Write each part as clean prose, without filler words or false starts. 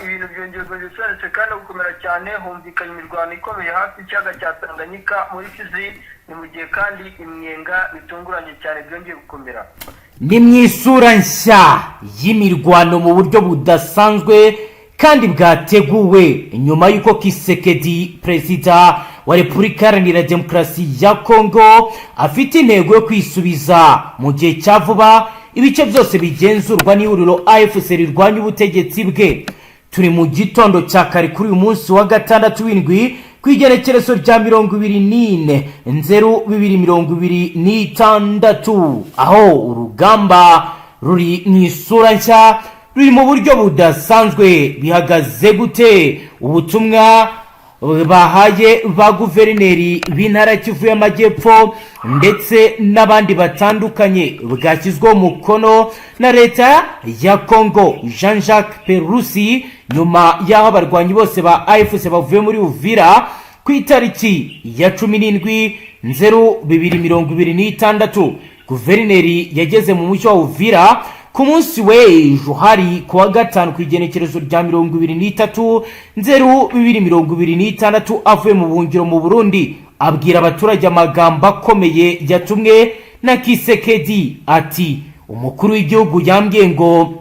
ibintu byongerwa bisobanutse kandi gukomera cyane humvikanye imirwano ikomeye hafi y'ikiyaga cya Tanganyika muri Fizi ni mu gihe kandi imyenga bitunguranye cyane byongeye gukomera. Ni mu isura nshya y'imirwano mu buryo budasanzwe kandi bwateguwe nyuma y'uko Kisekedi perezida wa Repubulika Iharanira Demokarasi ya Kongo afite intego yo kwisubiza mu gihe cya vuba ibice byose bigenzurwa n'ihuriro AFC rirwanya ubutegetsi bwe. Turi mu gitondo cya kare kuri uyu munsi wa gatandatu w'indwi ku igerekerezo rya 24/02/2026 aho urugamba ruri mu isura nshya ruri mu buryo budasanzwe. Bihagaze gute? Ubutumwa bahaye ba guverineri b'intara Kivu y'Amajyepfo ndetse n'abandi batandukanye bwashyizweho umukono na leta ya Kongo Jean-Jacques Perusi nyuma y'aho abarwanyi bose ba AFC bavuye muri Uvira ku itariki ya 17/02/2026. Guverineri yageze mu mujyi wa Uvira ku munsi w'ejo hari kuwa gatanu ku igenekerezo rya 23/02/2026 avuye mu buhungiro mu Burundi. Abwira abaturage amagambo akomeye yatumwe na Kisekedi ati umukuru w'igihugu yambwiye ngo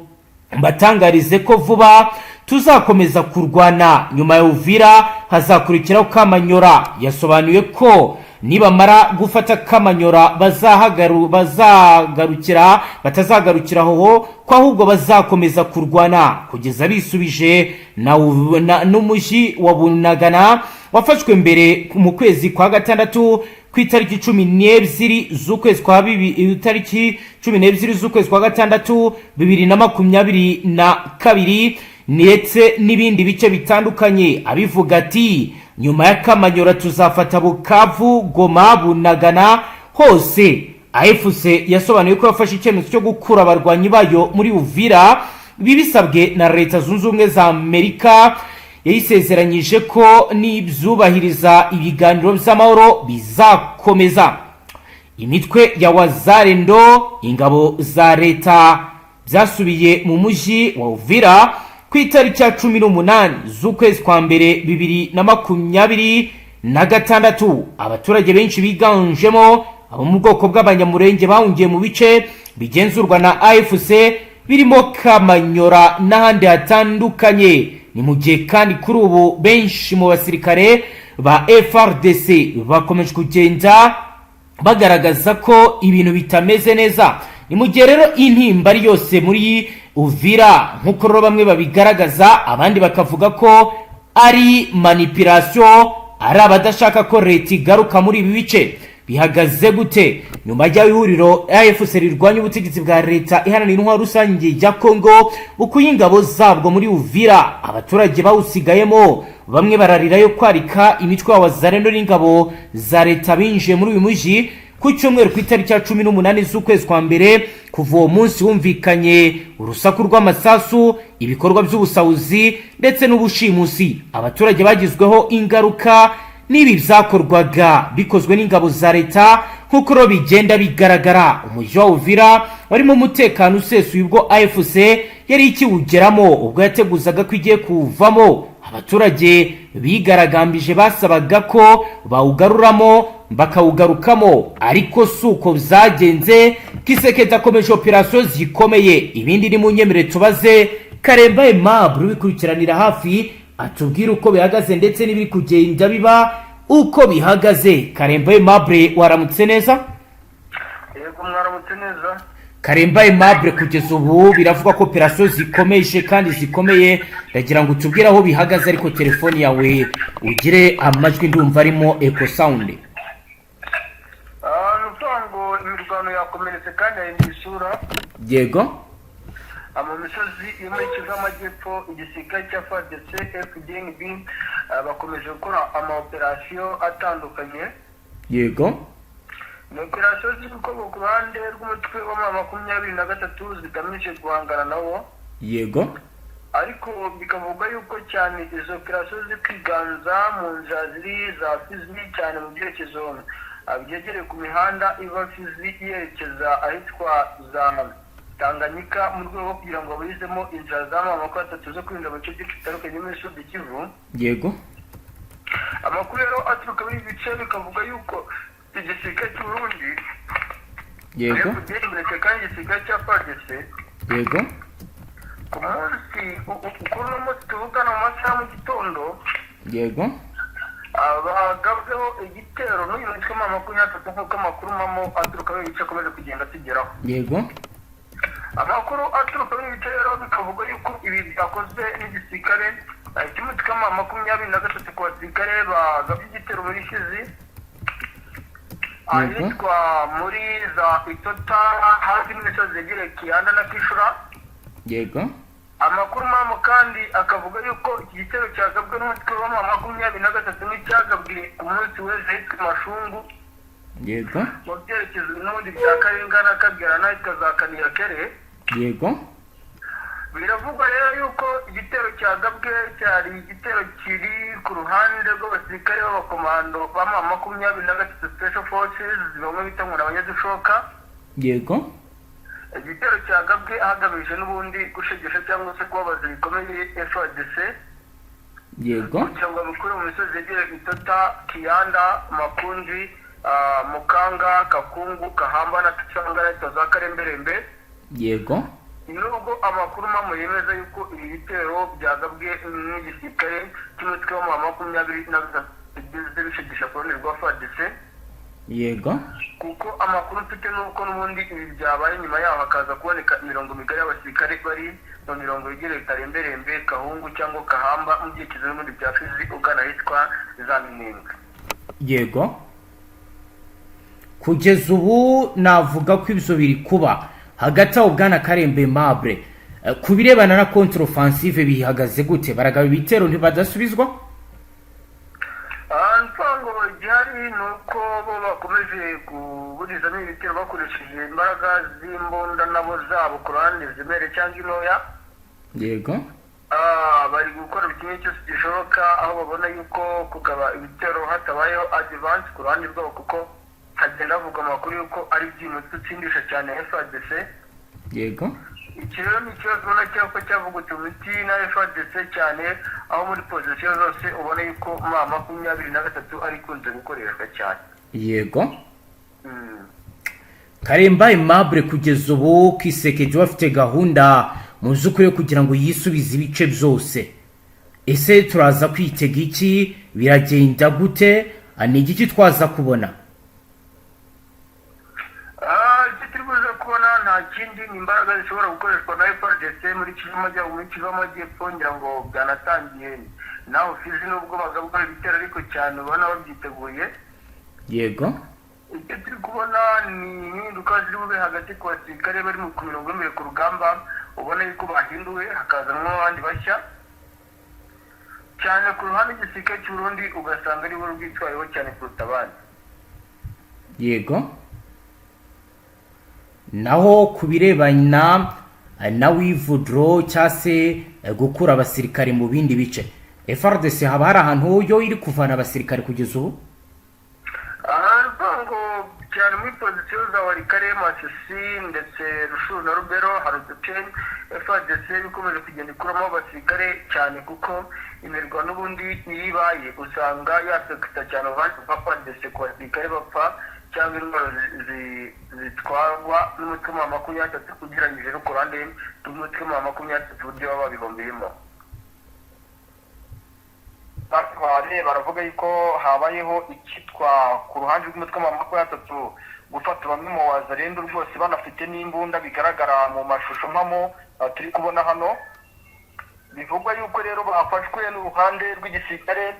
mbatangarize ko vuba tuzakomeza kurwana, nyuma ya Uvira hazakurikiraho Kamanyora. Yasobanuye ko nibamara gufata Kamanyora batazagarukira aho ko ahubwo bazakomeza kurwana kugeza bisubije n'umujyi wa Bunagana wafashwe mbere mu kwezi kwa gatandatu ku itariki 12 z'ukwezi kwa 2022 ndetse n'ibindi bice bitandukanye. Abivuga ati nyuma ya Kamanyora tuzafata Bukavu, Goma, Bunagana hose. AFC yasobanuye ko yafashe icyemezo cyo gukura abarwanyi bayo muri Uvira bibisabwe na Leta Zunze Ubumwe za Amerika. Yayisezeranyije ko nibyubahiriza ibiganiro by'amahoro bizakomeza. Imitwe ya Wazalendo, ingabo za leta, byasubiye mu mujyi wa Uvira ku itariki ya 18 z'ukwezi kwa mbere 2026. Abaturage benshi biganjemo abo mu bwoko bw'abanyamurenge bahungiye mu bice bigenzurwa na AFC birimo Kamanyora n'ahandi hatandukanye. Ni mu gihe kandi kuri ubu benshi mu basirikare ba FRDC bakomeje kugenda bagaragaza ko ibintu bitameze neza. Ni mu gihe rero intimba ari yose muri Uvira nk'uko rero bamwe babigaragaza, abandi bakavuga ko ari manipulation, ari abadashaka ko leta igaruka muri ibi bice. Bihagaze gute? Nyuma y'ihuriro AFC rirwanya ubutegetsi bwa leta iharanira intwaro rusange ya Kongo ukuyingabo zabwo muri Uvira, abaturage bawusigayemo bamwe bararira yo kwarika imitwe ya Wazalendo n'ingabo za leta binjiye muri uyu mujyi ku cyumweru ku itariki ya 18 z'ukwezi kwa mbere. Kuva uwo munsi humvikanye urusaku rw'amasasu, ibikorwa by'ubusahuzi ndetse n'ubushimusi. Abaturage bagizweho ingaruka n'ibi byakorwaga bikozwe n'ingabo za leta nk'uko ro bigenda bigaragara. Umujyi wa Uvira warimo umutekano usesuye ubwo AFC yari ikiwugeramo ubwo yateguzaga ko igiye kuvamo. Abaturage bigaragambije basabaga ko bawugaruramo bakawugarukamo, ariko suko byagenze. Kisekedi akomeje operasiyo zikomeye. Ibindi ni mu nyemere tubaze Karemba Aimable bikurikiranira hafi atubwira uko bihagaze ndetse n'ibiri kugenda biba uko bihagaze. Karemba Aimable, waramutse neza? Yego, mwaramutse neza. Karemba Aimable, kugeza ubu biravugwa ko operasiyo zikomeje kandi zikomeye. Ndagira ngo utubwire aho bihagaze, ariko telefoni yawe ugire amajwi ndumva arimo echo sound. Nutango imirwano yakomeretse kandi ari isura. Yego. Mu misozi yo muri Kivu y'Amajyepfo igisirikare cya FARDC FDNB bakomeje gukora amaoperasiyo atandukanye. Yego. Ni operasiyo z'ibikorwa ku ruhande rw'umutwe wa M23 zigamije guhangana nawo. Yego. Ariko bikavuga yuko cyane izo operasiyo zikwiganza mu nzira ziri za Fizi cyane mu byerekezo byegereye ku mihanda iva Fizi yerekeza ahitwa za Tanganyika mu rwego rwo kugira ngo baburizemo inzira z'amoko zo kwirinda mu bice byinshi bitandukanye muri Sud Kivu. Yego. Amakuru rero aturuka muri ibi bice bikavuga yuko igisirikare cy'u Burundi Yego. kandi igisirikare cya FARDC Yego. ku munsi kuri uno munsi tuvugana mu masaha mu gitondo Yego. bagabweho igitero n'uyu mutwe wa makumyabiri nk'uko amakuru mamo aturuka muri ibice akomeje kugenda tugeraho. Yego. Amakuru aturuka muri ibice rero bikavuga yuko ibi byakozwe n'igisirikare cy'umutwe wa makumyabiri na gatatu ku basirikare bagabye igitero muri Fizi ahitwa muri za Itota hafi n'imisozi yegereye Kiyanda na Kishura. Yego. Amakuru mamo kandi akavuga yuko iki gitero cyagabwe n'umutwe wa makumyabiri na gatatu n'icyagabwe ku munsi w'ejo hitwa Mashungu. Yego. Mu byerekezo n'ubundi bya Karinga na Kagera n'ahitwa za Kaniyakere. Yego. Biravugwa rero yuko igitero cyagabwe cyari igitero kiri ku ruhande rw'abasirikare b'abakomando ba makumyabiri na gatatu Special Forces bamwe bita ngo abanyadushoka. Yego. Igitero cyagabwe hagamije n'ubundi gushegesha cyangwa se kubabaza bikomeye FARDC. Yego. Kugira ngo bamukure mu misozi yegereye Itota, Kiyanda, Makundi, Mukanga, Kakungu, Kahamba na Tsanga na za Karemberembe. Yego. Nubwo amakuru mamo yemeza yuko ibi bitero byagabwe n'igisirikare cy'umutwe wa makumyabiri na gatatu bishegesha ku ruhande rwa FARDC. Yego. Kuko amakuru mfite nuko n'ubundi ibi byabaye nyuma yaho hakaza kuboneka imirongo migari y'abasirikare bari mu mirongo yegereye Karemberembe, Kahungu cyangwa Kahamba mu byerekezo n'ubundi bya Fizi ugana ahitwa za Minembwe. Yego. Kugeza ubu navuga ko ibyo biri kuba hagati aho Bwana Karembe Aimable ku birebana na contre offensive bihagaze gute? Baragaba ibitero ntibadasubizwa? Nsango gihari nuko bo bakomeje kuburizamo ibitero bakoresheje imbaraga z'imbunda nabo zabo ku ruhande zimere cyangwa intoya. Yego. Bari gukora kimwe cyose gishoboka aho babona yuko kugaba ibitero hatabayeho advance ku ruhande rwabo kuko hagenda havuga amakuru yuko ari iby'umutwe utsindisha cyane FARDC. Yego. Iki rero ni ikibazo ubona cyangwa cyavugutse imiti na FARDC cyane aho muri pozisiyo zose ubona yuko makumyabiri na gatatu ari ikunze gukoreshwa cyane. Yego. Karembe Aimable kugeza ubu Kisekedi bafite gahunda mu by'ukuri kugira ngo yisubize ibice byose. Ese turaza kwitega iki? Biragenda gute? Ni igiki twaza kubona? Nta kindi ni imbaraga zishobora gukoreshwa na FARDC muri Kivu Amajyepfo ngira ngo byanatangiye naho Fizi nubwo bagabwa ibitero ariko cyane ubona babyiteguye. Yego. Icyo turi kubona ni impinduka ziri bube hagati ku basirikare bari ku mirongo imbere ku rugamba ubona yuko bahinduwe hakazanwa abandi bashya cyane ku ruhande rw'igisirikare cy'u Burundi ugasanga ari bo rwitwayeho cyane kuruta abandi. Yego. Naho kubirebana na withdraw cyase gukura abasirikare mu bindi bice FARDC haba hari ahantu yo iri kuvana abasirikare kugeza ubu? Ngo cyane muri pozisiyo za Warikare, Masisi ndetse Rushuru na Rubero hari uduce FARDC bikomeje kugenda ikuramo abasirikare cyane kuko imirwa n'ubundi iyibaye usanga yasekita cyane abandi ba FARDC ku basirikare bapfa cyangwa indwara zitwarwa n'umutwe wa makumyabiri na gatatu ugereranyije no ku ruhande rw'umutwe wa makumyabiri na gatatu uburyo baba babihombeyemo. Baravuga yuko habayeho icyitwa ku ruhande rw'umutwe wa makumyabiri na gatatu gufata bamwe mu wazarendo rwose banafite n'imbunda bigaragara mu mashusho mpamo turi kubona hano. Bivugwa yuko rero bafashwe n'uruhande rw'igisirikare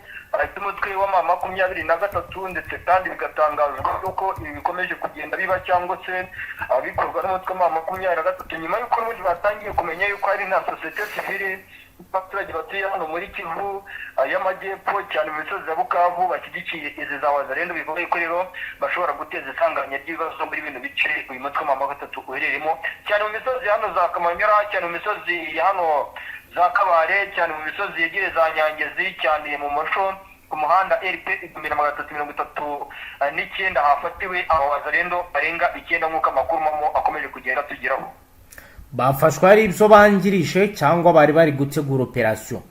cy'umutwe wa makumyabiri na gatatu ndetse kandi bigatangazwa yuko ibi bikomeje kugenda biba cyangwa se bikorwa n'umutwe wa makumyabiri na gatatu nyuma y'uko n'ubundi batangiye kumenya yuko hari na sosiyete sivile abaturage batuye hano muri Kivu y'Amajyepfo cyane mu misozi ya Bukavu bashyigikiye izi za wazarendo. Bivuga yuko rero bashobora guteza isanganya ry'ibibazo muri bino bice uyu mutwe wa gatatu uherereyemo cyane mu misozi hano za Kamanyora, cyane mu misozi ya hano za Kabare, cyane mu misozi yegereye za Nyangezi, cyane mu Mosho ku muhanda RP 339 hafatiwe abo wazarendo barenga 9 nk'uko amakuru mamo akomeje kugenda tugeraho. bafashwe ari ibyo bangirishe cyangwa bari bari gutegura operasiyo?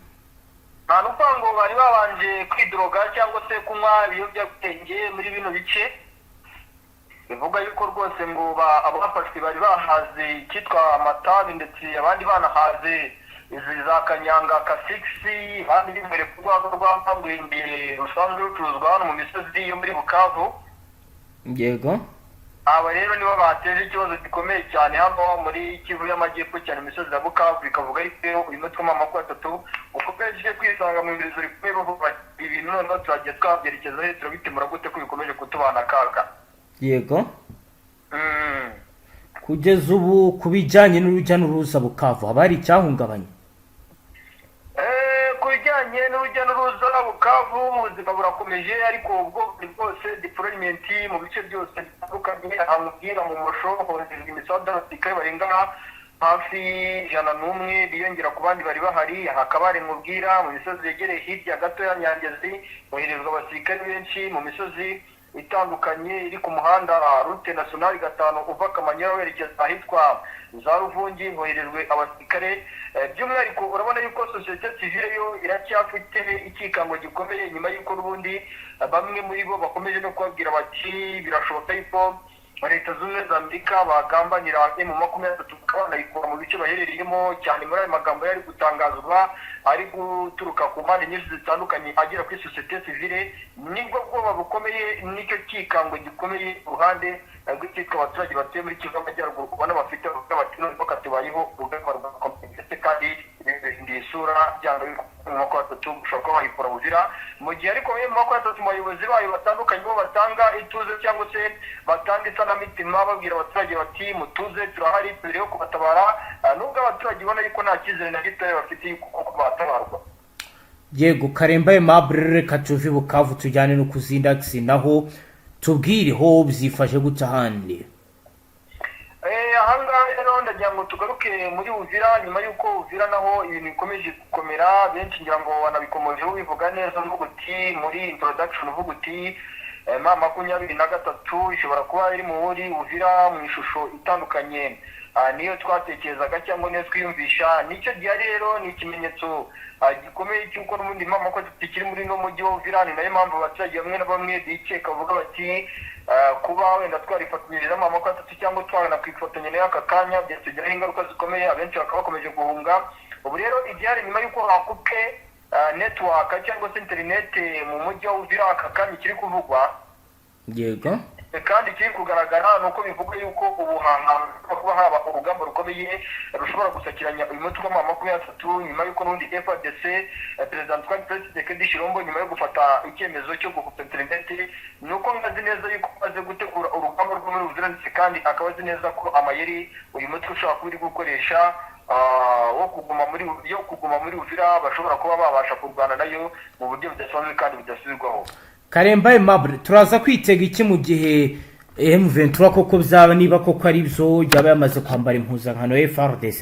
nta n'ukuvuga ngo bari babanje kwidroga cyangwa se kunywa ibiyobyabwenge muri bino bice, bivuga yuko rwose ngo abafashwe bari bahaze icyitwa amatabi ndetse abandi banahaze izi za kanyanga kasiksi, abandi b'imbere ku rwego rw'amabwenge rusanzwe rucuruzwa hano mu misozi yo muri Bukavu. Yego, aba rero nibo bateje ikibazo gikomeye cyane hano muri Kivu y'Amajyepfo, cyane imisozi ya Bukavu. Bikavuga yuko uyu mutwe w'23 ukomeje kwisanga mu imbere rikomeye, bavuga ibintu noneho turagiye twabyerekeza he, turabitemura gute ko bikomeje kutubana akaga. yego. Kugeza ubu ku bijyanye n'urujya n'uruza Bukavu haba hari icyahungabanye? Ku bijyanye n'urujya n'uruza Bukavu ubuzima burakomeje, ariko ubwo bwose deployment mu bice byose bitandukanye, ahamubwira mu musho hongerwa imisoda y'abasirikare barenga hafi 101 biyongera ku bandi bari bahari. Hakaba hari mubwira mu misozi yegereye hirya gato ya Nyangezi boherezwa abasirikare benshi mu misozi itandukanye iri ku muhanda route nationale 5 uva Kamanyola werekeza ahitwa za Ruvungi, hoherejwe abasirikare. By'umwihariko urabona yuko societe civile yo iracyafite ikikango gikomeye, nyuma y'uko n'ubundi bamwe muri bo bakomeje no kubabwira bati birashoboka yuko Leta Zunze Ubumwe za Amerika bagambanira M23 banayikura mu bice baherereyemo, cyane muri ayo magambo yari gutangazwa ari guturuka ku mpande nyinshi zitandukanye agera kuri societe civile. Nibwo bwoba bukomeye, nicyo kikango gikomeye uruhande rw'icyitwa abaturage batuye muri Kivu y'Amajyaruguru kubona bafite bati none ko katubayeho urugamba rwakomeye kandi ndi isura byanga mwaka wa 3 ushobora bayikora Uvira, mu gihe ariko mwaka wa 3 mu bayobozi bayo batandukanye bo batanga ituze cyangwa se batanga isanamitima babwira abaturage bati mutuze turahari turiho kubatabara, nubwo abaturage ubona yuko nta cyizere na gito bafite yuko batabarwa. Yego, Karemba Aimable, reka tuve Bukavu tujyane no kuzindagisi naho tubwire ho byifashe gute ahandi. Ahangaha rero ndagira ngo tugaruke muri Uvira, nyuma y'uko Uvira naho ibintu bikomeje gukomera. Benshi ngira ngo banabikomojeho bivuga neza, uvuga uti muri introduction uvuga uti M23 ishobora kuba iri muri Uvira mu ishusho itandukanye niyo twatekerezaga cyangwa niyo twiyumvisha. Nicyo gihe rero ni ikimenyetso gikomeye cy'uko n'ubundi M23 kiri muri no mujyi wa Uvira. Ni nayo mpamvu abaturage bamwe na bamwe bikeka bavuga bati kuba wenda twarifatanyije M23 cyangwa twana kwifatanya nayo aka kanya byatugiraho ingaruka zikomeye, abenshi bakaba bakomeje guhunga. Ubu rero ibyari nyuma y'uko hakupe network cyangwa se internet mu mujyi wa Uvira aka kanya kiri kuvugwa. Yego, kandi kiri kugaragara nuko bivuga yuko ubuhanga kuba haba urugamba rukomeye rushobora gusakiranya uyu mutwe wa M23, nyuma y'uko n'undi FARDC President Tshisekedi Tshilombo nyuma yo gufata icyemezo cyo gukupa internet, nuko ngazi neza yuko aze gutegura urugamba rwo muri Uvira, kandi akaba azi neza ko amayeri uyu mutwe ushobora kuba uri gukoresha wo kuguma muri Uvira bashobora kuba babasha kurwana nayo mu buryo budasanzwe kandi budasubirwaho. Karemba Aimable, turaza kwitega iki mu gihe M23 koko byaba niba koko ari byo yaba yamaze kwambara impuzankano ya FARDC?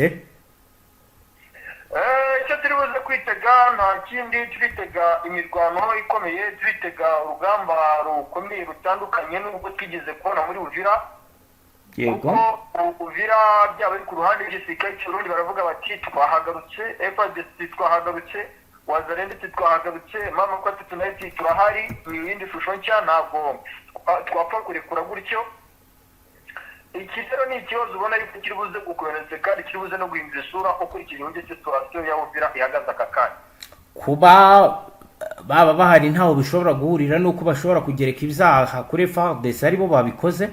Icyo turi buze kwitega nta kindi, turitega imirwano ikomeye, turitega urugamba rukomeye rutandukanye n'ubwo twigeze kubona muri Uvira. Yego, Uvira byaba ari ku ruhande rw'igisirikare cy'Urundi baravuga bati twahagarutse, FARDC twahagarutse, Wazalendo twahagarutse, M23 nayo turahari. Ni ibindi shusho nshya, ntabwo twapfa kurekura gutyo. Iki rero ni ikibazo ubona yuko kiri buze gukomeretse kandi kiri buze no guhindura isura ukurikije uburyo situation ya Uvira ihagaze aka kanya. kuba baba bahari ntaho bishobora guhurira nuko bashobora kugereka ibyaha kuri FARDC aribo babikoze.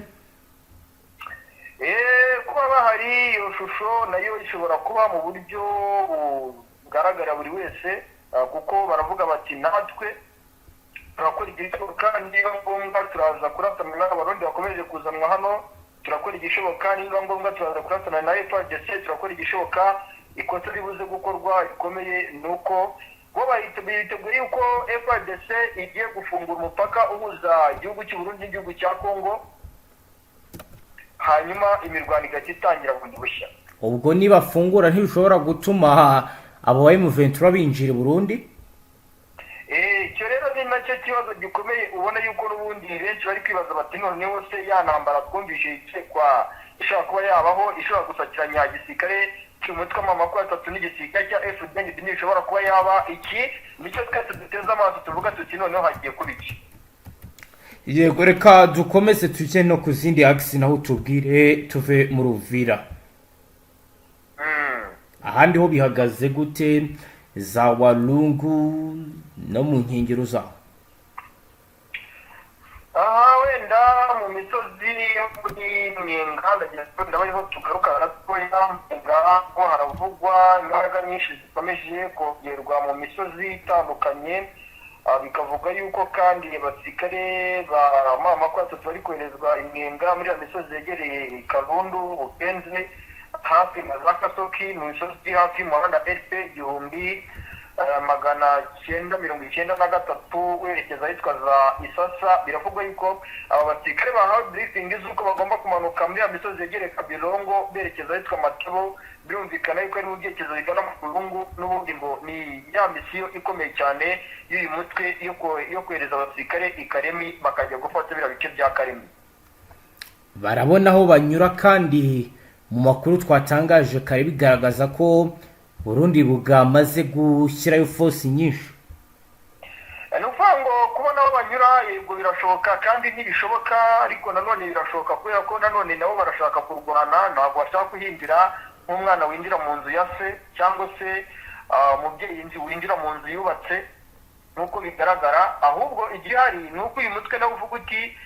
Kuba bahari iyo shusho nayo ishobora kuba mu buryo bugaragara buri wese, kuko baravuga bati natwe turakora igishoboka, niba ngombwa turaza kurasana n'abarundi bakomeje kuzanwa hano, turakora igishoboka, niba ngombwa turaza kurasana na FARDC, turakora igishoboka. Ikosa ribuze gukorwa rikomeye nuko bo biteguye yuko FARDC igiye gufungura umupaka uhuza igihugu cy'u Burundi n'igihugu cya Kongo, hanyuma imirwano igatangira bundi bushya. Ubwo nibafungura ntibishobora gutuma abo wa M23 binjira i Burundi? Icyo rero ni nacyo kibazo gikomeye, ubona yuko n'ubundi benshi bari kwibaza bati noneho se ya ntambara twumvise ishobora kuba yabaho ishobora gusakiranya igisirikare cy'umutwe wa M23 n'igisirikare cya FDLR ishobora kuba yaba iki nicyo twese duteze amaso tuvuga tuti noneho hagiye kuba iki. Yego, reka dukomeze tujye no ku zindi axi naho tubwire tuve mu Uvira. Ahandi ho bihagaze gute za Walungu no mu nkengero zaho? Wenda mu misozi yo kuri Mwenga ndabariho tugaruka gatoya ngo haravugwa imbaraga nyinshi zikomeje kongerwa mu misozi itandukanye, bikavuga yuko kandi abasirikare ba M23 bari koherezwa Mwenga muri ya misozi yegereye Karundu, Bukenze, hafi na za Kasoki, mu misozi hafi y'umuhanda RP 1993 werekeza ahitwa za Isasa. Biravugwa yuko aba basirikare bahawe briefing z'uko bagomba kumanuka muri ya misozi yegereye Kabirongo berekeza ahitwa Matebo. Birumvikana yuko ari mu byerekezo bigana mu Kulungu, n'ubundi ngo ni ya misiyo ikomeye cyane y'uyu mutwe yo kohereza abasirikare i Karemi bakajya gufata biriya bice bya Karemi. Barabona aho banyura, kandi mu makuru twatangaje kare bigaragaza ko Burundi bugamaze gushyirayo force nyinshi. Ni ukuvuga ngo kubona aho banyura yego birashoboka kandi ntibishoboka, ariko nanone birashoboka kubera ko nanone nabo barashaka kurwana, ntabwo bashaka kuhindira nk'umwana winjira mu nzu ya se cyangwa se umubyeyi winjira mu nzu yubatse nuko bigaragara, ahubwo igihari ni uko uyu mutwe nawe uvuga uti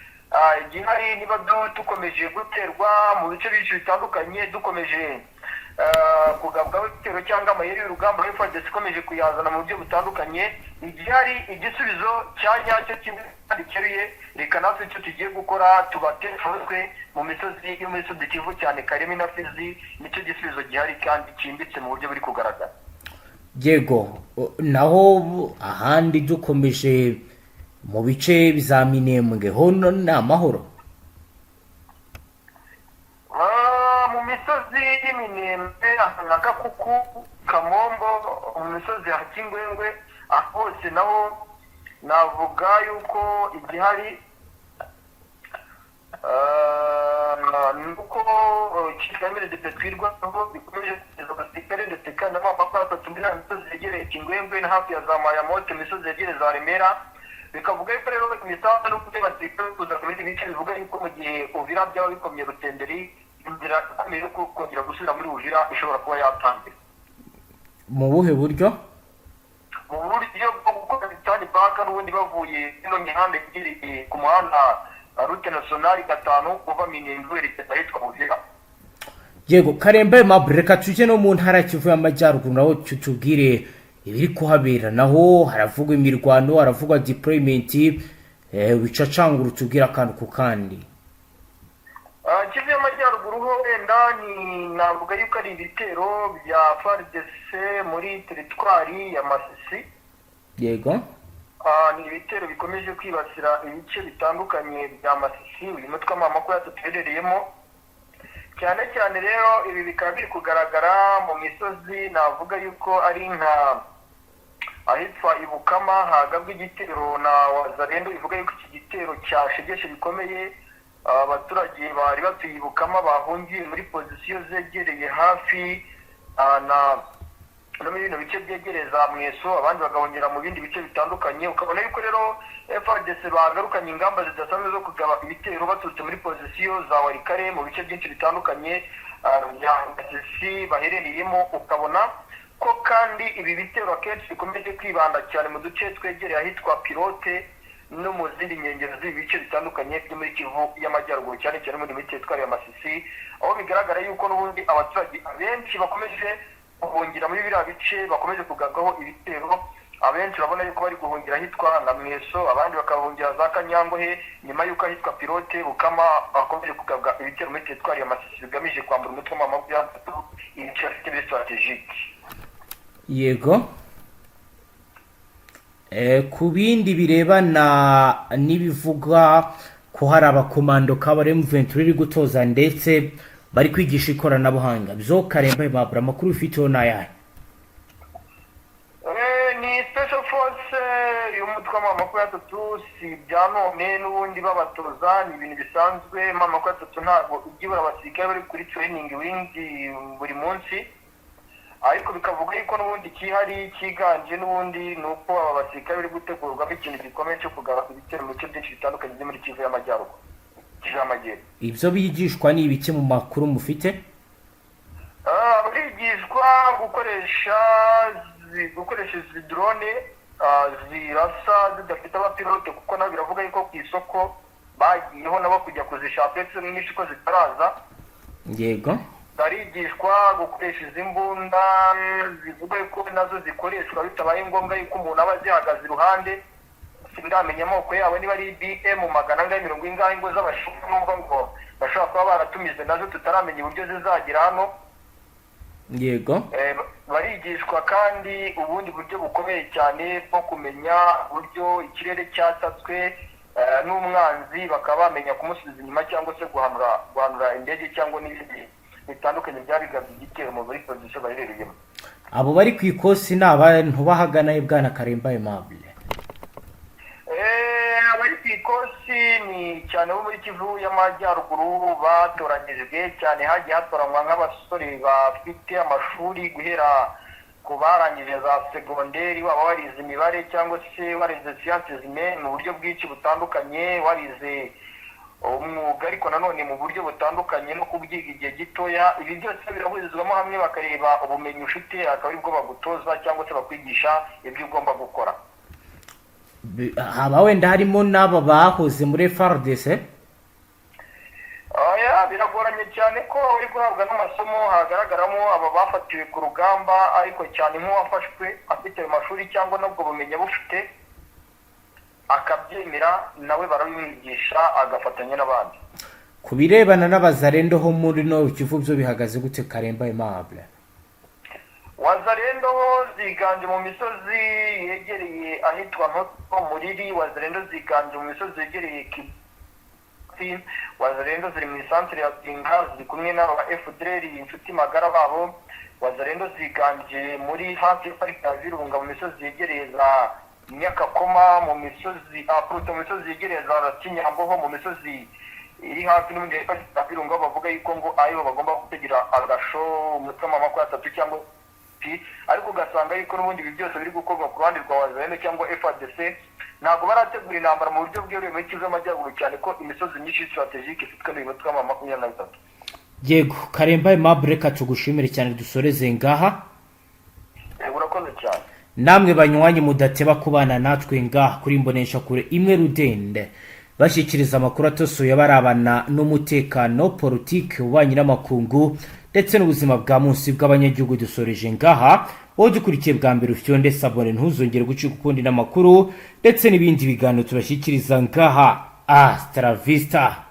igihari niba dukomeje guterwa mu bice byinshi bitandukanye, dukomeje kugabwaho ibitero cyangwa amayeri y'urugamba FARDC ikomeje kuyazana mu buryo butandukanye, igihari igisubizo cya nyacyo kimwe kandi cyeruye, reka natwe icyo tugiye gukora tubaterefone mu misozi yo muri Sud Kivu cyane Karemi na Fizi, nicyo gisubizo gihari kandi cyimbitse mu buryo buri kugaragara. Yego, naho ahandi dukomeje mu bice biza Minembwe ho ni amahoro? Mu misozi y'Iminembwe nka Kakuku, Kamombo, mu misozi ya Kingwengwe hose naho navuga yuko igihari nuko Kigamire de Petwirwa aho bikomeje kugeza abasirikare ndetse kandi M23 muri misozi yegereye Kingwengwe na hafi ya za Mayamote, misozi yegereye za Remera. Bikavuga yuko rero imisanzu no kuteba basirikare kuza ku bindi bice, bivuga yuko mu gihe Uvira byaba bikomeye Rutenderi, inzira ikomeye yo kongera gusubira muri Uvira ishobora kuba yatangira. Mu buhe buryo? Mu buryo bwo gukora bitani baka n'ubundi bavuye ino mihanda igiriye ku muhanda Route Nationale 5 kuva Minembwe werekeza ahitwa Uvira. Yego, Karembe Mabure, reka tujye no mu ntara Kivu y'Amajyaruguru naho tutubwire ibiri kuhabera. Naho haravugwa imirwano, haravugwa deployment, wicacangura tubwira akantu ku kandi. Kivu y'Amajyaruguru ho wenda ni navuga yuko ari ibitero bya FARDC muri teritwari ya Masisi. Yego. Ni ibitero bikomeje kwibasira ibice bitandukanye bya Masisi, uyu mutwe wa M23 tuherereyemo. Cyane cyane rero ibi bikaba biri kugaragara mu misozi, navuga yuko ari nka ahitwa Ibukama hagabwe igitero na Wazalendo. Ivuga yuko iki gitero cyashegeshe bikomeye abaturage bari batuye Ibukama, bahungiye muri pozisiyo zegereye hafi no muri bino bice byegereza Mweso, abandi bagahongera mu bindi bice bitandukanye. Ukabona yuko rero FARDC bagarukanye ingamba zidasanzwe zo kugaba ibitero baturutse muri pozisiyo za Warikare mu bice byinshi bitandukanye bya Masisi baherereyemo. Ukabona ko kandi ibi bitero akenshi bikomeje kwibanda cyane mu duce twegereye ahitwa Pilote no mu zindi nkengero z'ibice bitandukanye byo muri Kivu y'Amajyaruguru, cyane cyane muri teritwari ya Masisi, aho bigaragara yuko n'ubundi abaturage abenshi bakomeje guhungira muri biriya bice, bakomeje kugabwaho ibitero. Abenshi urabona yuko bari guhungira ahitwa na Mweso, abandi bakahungira za Kanyangohe, nyuma yuko ahitwa Pilote, Bukama bakomeje kugabwa ibitero muri teritwari ya Masisi bigamije kwambura umutwe wa M23 ibice bifite strategique. Yego. Ku bindi birebana n'ibivuga ko hari abakomando k'abari M23 iri gutoza ndetse bari kwigisha ikoranabuhanga, byo Karembe Mabure amakuru ufiteho n'ayahe? Ni Special Force y'umutwe wa M23 si ibya none n'ubundi babatoza, ni ibintu bisanzwe. M23 ntabwo igibura abasirikare bari kuri training wing buri munsi, ariko bikavuga yuko n'ubundi kihari kiganje n'ubundi ni uko aba basirikare bari gutegurwamo ikintu gikomeye cyo kugaragaza ibitero mu bice byinshi bitandukanye byo muri Kivu y'Amajyaruguru, Kivu y'Amajyepfo. Ibyo bigishwa ni ibiki mu makuru mufite? Bigishwa gukoresha izi drone zirasa zidafite abapilote, kuko nabo biravuga yuko ku isoko bagiyeho nabo kujya kuzishaka nyinshi ko zitaraza. Yego, barigishwa gukoresha izi mbunda zivuga yuko nazo zikoreshwa bitabaye ngombwa yuko umuntu aba zihagaze iruhande. Sindamenya amoko yabo, niba ari BM 150 ingahe ngo z'abashumba ngo bashobora kuba baratumize nazo tutaramenya uburyo zizagira hano. yego, barigishwa kandi ubundi buryo bukomeye cyane bwo kumenya uburyo ikirere cyatatswe n'umwanzi, bakaba bamenya kumusubiza inyuma cyangwa se guhanura indege cyangwa n'ibindi bitandukanye byabigabye igitero muri position baherereyemo. abo bari ku ikosi ni abantu bahagana Bwana Karemba Aimable? Abari ku ikosi ni cyane bo muri Kivu y'Amajyaruguru batoranyijwe cyane, hagiye hatoranywa nk'abasore bafite amashuri guhera ku barangije za segonderi, waba warize imibare cyangwa se warize sciences mu buryo bwinshi butandukanye, warize umwuga ariko nanone mu buryo butandukanye no kubyiga igihe gitoya. Ibi byose birahurizwamo hamwe bakareba ubumenyi ufite, akaba aribwo bagutoza cyangwa se bakwigisha ibyo ugomba gukora. Haba wenda harimo n'aba bahoze muri FARDC? Biragoranye cyane ko uri guhabwa n'amasomo hagaragaramo aba bafatiwe ku rugamba, ariko cyane nk'uwafashwe afite amashuri cyangwa nubwo bumenyi bufite akabyemera, nawe barabimwigisha agafatanya n'abandi. Ku birebana n'abazarendo ho muri no Kivu byo bihagaze gute Karemba Aimable? Wazarendo ziganje mu misozi yegereye ahitwa Ntoto Muriri, wazarendo ziganje mu misozi yegereye Kibati, wazarendo ziri mu centre ya Tinga ziri kumwe n'aba FDLR inshuti magara babo, wazarendo ziganje muri hafi parike ya Virunga mu misozi yegereye za Nyakakoma, mu misozi Pruto mu misozi yegereye za Kinyambo ho mu misozi iri hafi n'ubundi ya Virunga, bavuga yuko ngo ayo bagomba kutegira agasho umutwe wa M23 cyangwa ariko ugasanga yuko n'ubundi ibi byose biri gukorwa ku ruhande rwa wazarendo cyangwa FARDC. Ntabwo barategura intambara mu buryo bweruye muri Kivu y'Amajyaruguru, cyane ko imisozi myinshi strategique ifitwe n'ibitwa M23. Yego, Karemba Aimable, reka tugushimire cyane, dusoreze ngaha. Urakoze cyane. Namwe banywanyi mudateba kubana natwe ngaha kuri Imbonesha kure imwe Rudende, bashyikiriza amakuru atosoye barabana n'umutekano, politike, ububanyi n'amakungu ndetse n'ubuzima bwa munsi bw'abanyagihugu. Dusoreje ngaha, wowe dukurikiye bwa mbere ufyonde sabone ntuzongere gucika ukundi n'amakuru ndetse n'ibindi biganiro tubashyikiriza ngaha. Hasta la vista.